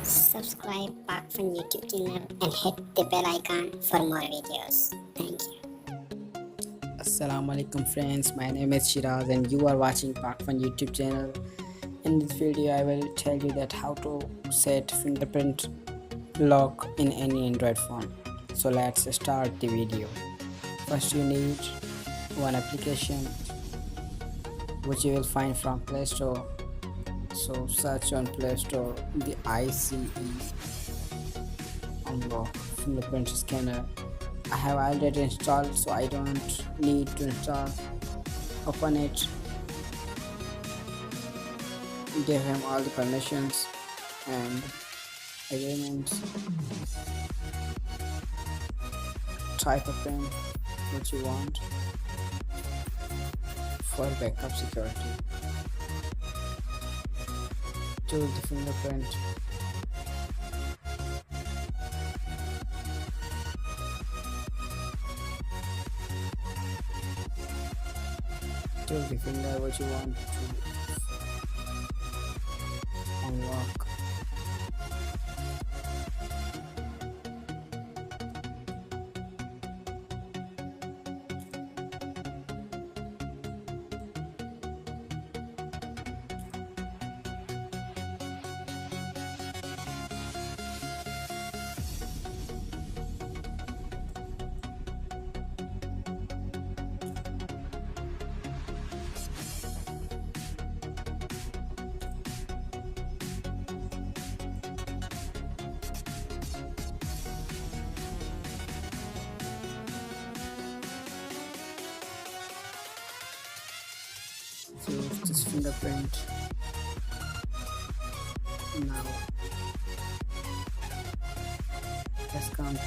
Subscribe Pakfan YouTube channel and hit the bell icon for more videos. Thank you. Assalamualaikum friends, my name is Shiraz and you are watching Pakfan YouTube channel. In this video I will tell you that how to set fingerprint lock in any Android phone. So let's start the video. First you need one application which you will find from Play Store. So search on Play Store the ICE unlock fingerprint scanner. I have already installed, so I don't need to install. Open it, give him all the permissions and agreements, type a pin which you want for backup security, choose the fingerprint, choose the finger which you want to unlock. Save this fingerprint. Now let's come